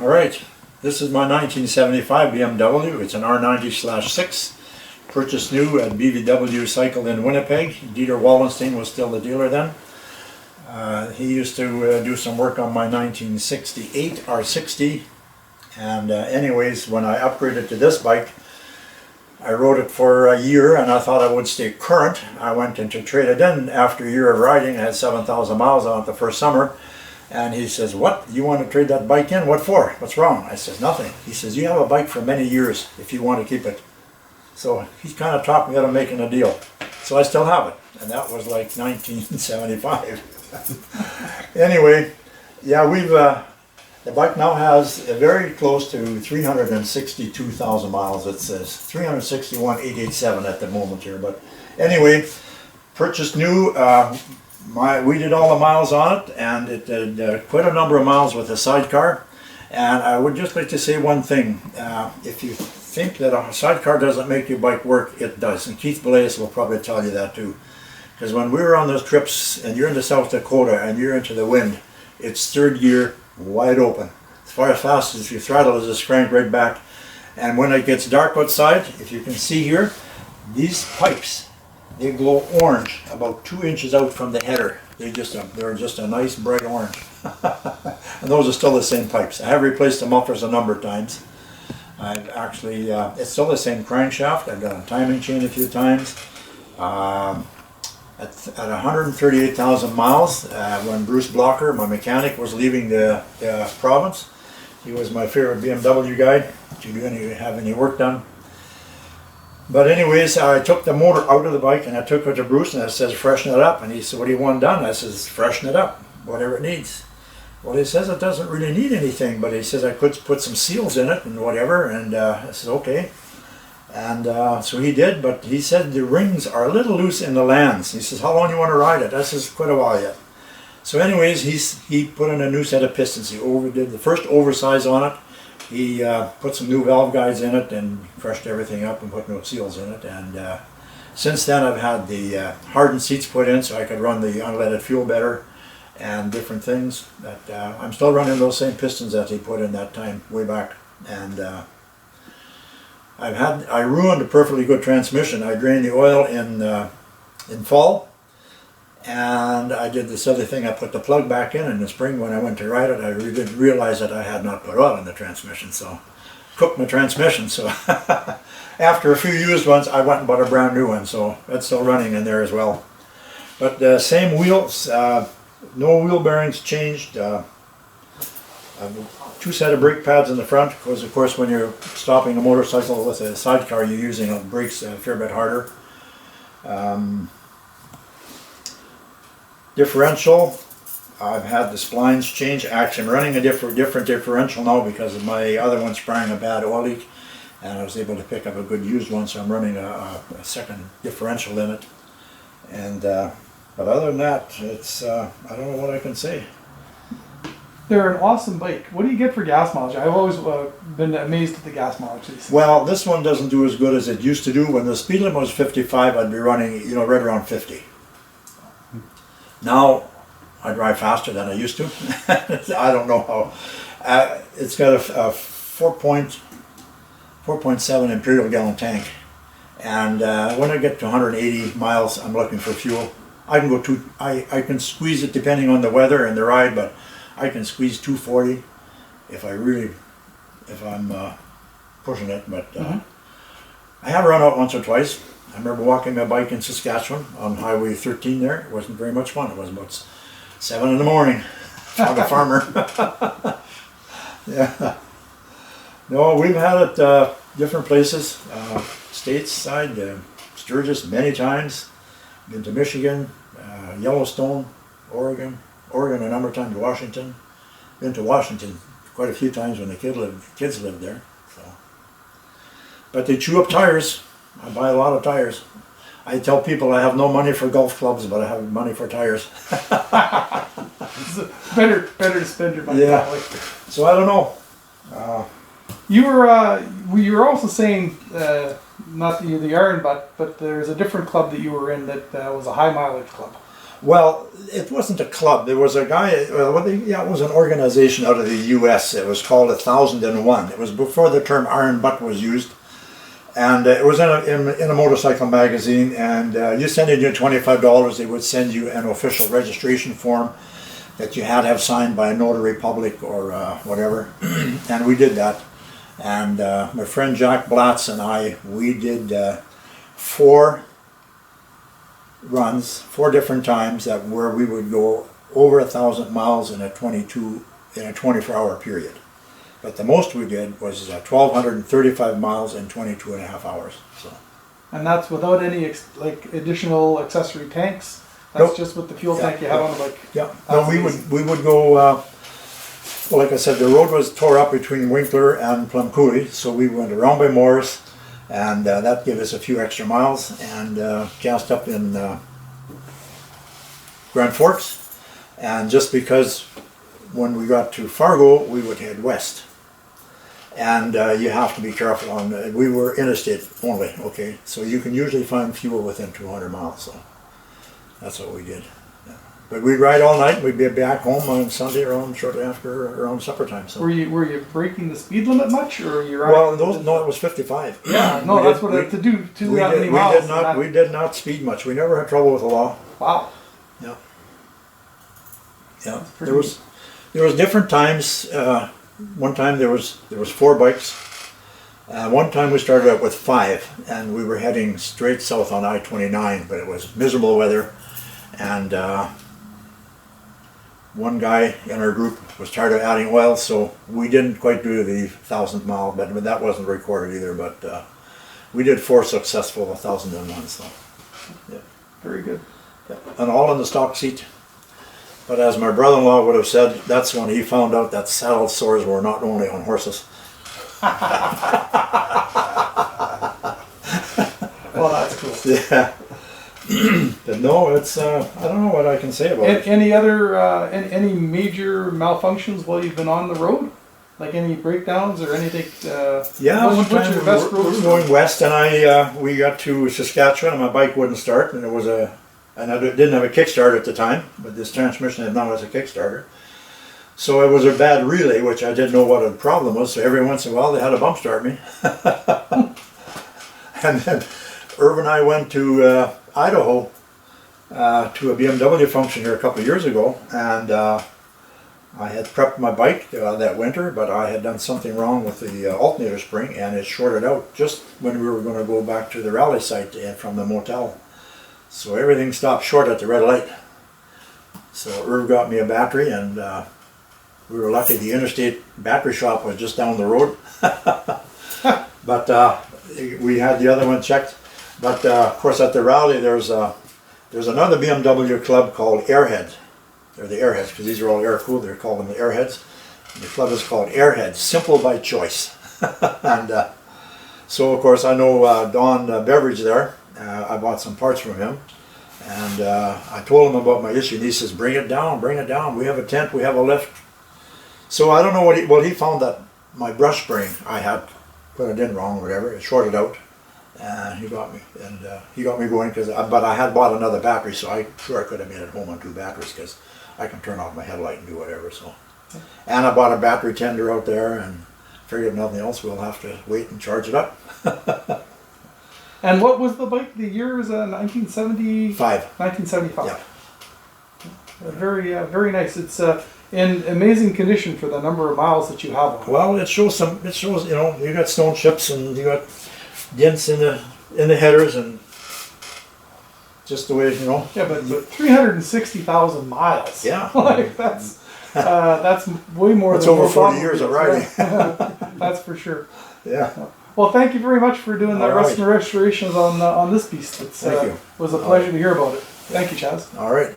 All right, this is my 1975 BMW. It's an R90/6. Purchased new at BVW Cycle in Winnipeg. Dieter Wallenstein was still the dealer then. He used to do some work on my 1968 R60. And anyways, when I upgraded to this bike, I rode it for a year and I thought I would stay current. I went into trade it in after a year of riding. I had 7,000 miles on it the first summer. And he says, "What? You want to trade that bike in? What for? What's wrong?" I says, "Nothing." He says, "You have a bike for many years if you want to keep it." So he kind of talked me out of making a deal. So I still have it. And that was like 1975. Anyway, yeah, the bike now has very close to 362,000 miles. It says 361,887 at the moment here. But anyway, purchased new. We did all the miles on it, and it did quite a number of miles with a sidecar. And I would just like to say one thing. If you think that a sidecar doesn't make your bike work, it does. And Keith Blaise will probably tell you that too. Because when we were on those trips, and you're into South Dakota, and you're into the wind, it's third gear, wide open. As far as fast as your throttle is just cranked right back. And when it gets dark outside, if you can see here, these pipes, they glow orange about 2 inches out from the header. They're just a nice bright orange. And those are still the same pipes. I have replaced the mufflers a number of times. I've actually, it's still the same crankshaft. I've done a timing chain a few times. At 138,000 miles, when Bruce Blocker, my mechanic, was leaving the province, he was my favorite BMW guy to have any work done. But anyways, I took the motor out of the bike and I took it to Bruce and I says, "Freshen it up." And he said, "What do you want done?" I says, "Freshen it up, whatever it needs." Well, he says it doesn't really need anything, but he says I could put some seals in it and whatever. And I said, "Okay." And so he did, but he said the rings are a little loose in the lands. He says, "How long do you want to ride it?" I says, "Quite a while yet." So anyways, he put in a new set of pistons. He overdid the first oversize on it. He put some new valve guides in it and crushed everything up and put no seals in it. And since then I've had the hardened seats put in so I could run the unleaded fuel better and different things. But I'm still running those same pistons that he put in that time way back. And I ruined a perfectly good transmission. I drained the oil in fall. And I did this other thing, I put the plug back in the spring when I went to ride it. I did realize that I had not put oil in the transmission, so cooked my transmission. So after a few used ones, I went and bought a brand new one, so that's still running in there as well. But same wheels, no wheel bearings changed. Two set of brake pads in the front, because of course when you're stopping a motorcycle with a sidecar, you're using brakes a fair bit harder. Differential, I've had the splines changed. Actually, I'm running a different differential now because of my other one sprang a bad oil leak, and I was able to pick up a good used one, so I'm running a second differential in it. And but other than that, it's I don't know what I can say. They're an awesome bike. What do you get for gas mileage? I've always been amazed at the gas mileage. Well, this one doesn't do as good as it used to do. When the speed limit was 55, I'd be running, right around 50. Now, I drive faster than I used to. I don't know how. It's got a 4.7 imperial gallon tank. And when I get to 180 miles, I'm looking for fuel. I can go I can squeeze it depending on the weather and the ride, but I can squeeze 240 if I'm pushing it. But I have run out once or twice. I remember walking my bike in Saskatchewan on Highway 13 there. It wasn't very much fun. It was about 7 in the morning. I'm a farmer. Yeah. No, we've had it different places. Stateside, Sturgis many times. Been to Michigan, Yellowstone, Oregon a number of times, Washington. Been to Washington quite a few times when the kids lived there. So. But they chew up tires. I buy a lot of tires. I tell people I have no money for golf clubs, but I have money for tires. better to spend your money that way. So I don't know. You were also saying not the Iron, but there's a different club that you were in that was a high mileage club. Well, it wasn't a club. There was a guy, well, it was an organization out of the U.S. It was called 1001. It was before the term iron butt was used. And it was in a motorcycle magazine, and you send in your $25, they would send you an official registration form that you had to have signed by a notary public or whatever. And we did that. And my friend Jack Blatz and I, we did 4 runs, 4 different times where we would go over 1,000 miles in a 24-hour period. But the most we did was 1,235 miles in 22 and a half hours. So. And that's without any additional accessory tanks. That's Nope. just with the fuel tank you have on the bike. Yeah. No, we would go. Well, like I said, the road was tore up between Winkler and Plumcooey, so we went around by Morris, and that gave us a few extra miles, and cast up in Grand Forks. And just because when we got to Fargo, we would head west. And you have to be careful on, we were interstate only, okay? So you can usually find fuel within 200 miles, so that's what we did. Yeah. But we'd ride all night, we'd be back home on Sunday shortly after, around supper time. So. Were you breaking the speed limit much, or you? Well, no, it was 55. Yeah, no, that's what to do that many miles. We did not speed much. We never had trouble with the law. Wow. Yeah. Yeah. There was different times. One time there was 4 bikes. One time we started out with 5, and we were heading straight south on I-29, but it was miserable weather, and one guy in our group was tired of adding oil, so we didn't quite do the 1,000th mile, but that wasn't recorded either. But we did 4 successful 1,001. So yeah, very good. yeah. And all in the stock seat. But as my brother-in-law would have said, that's when he found out that saddle sores were not only on horses. Well, that's cool. Yeah. But no, it's I don't know what I can say about it. Any other any major malfunctions while you've been on the road? Like any breakdowns or anything? Yeah, one what's time your best we were road going west, and we got to Saskatchewan, and my bike wouldn't start, and I didn't have a kickstarter at the time, but this transmission now has a Kickstarter. So it was a bad relay, which I didn't know what the problem was. So every once in a while they had to bump start me. And then Irv and I went to Idaho to a BMW function here a couple of years ago, and I had prepped my bike that winter, but I had done something wrong with the alternator spring, and it shorted out just when we were going to go back to the rally site from the motel. So everything stopped short at the red light. So Irv got me a battery, and we were lucky the interstate battery shop was just down the road. But we had the other one checked. But of course at the rally there's another BMW club called Airhead. They're the Airheads because these are all air-cooled. They call them the Airheads. And the club is called Airheads, simple by choice. And so of course I know Don Beveridge there. I bought some parts from him, and I told him about my issue, and he says, bring it down, we have a tent, we have a lift. So I don't know what he found that my brush spring, I had put it in wrong or whatever, it shorted out, and he got me going, but I had bought another battery, so I could have made it home on 2 batteries, because I can turn off my headlight and do whatever. So, and I bought a battery tender out there, and figured if nothing else, we'll have to wait and charge it up. And what was the bike? The year was 1975. 1975. Yeah. Very nice. It's in amazing condition for the number of miles that you have on it. Well, it shows you got stone chips and you got dents in the headers and just the way Yeah, but 360,000 miles. Yeah. Like that's way more. That's than over 40 automobiles, years of riding. Right? That's for sure. Yeah. Well, thank you very much for doing the All right. restorations on this piece. It Thank you. was a pleasure to hear about it. Thank you, Chaz. All right.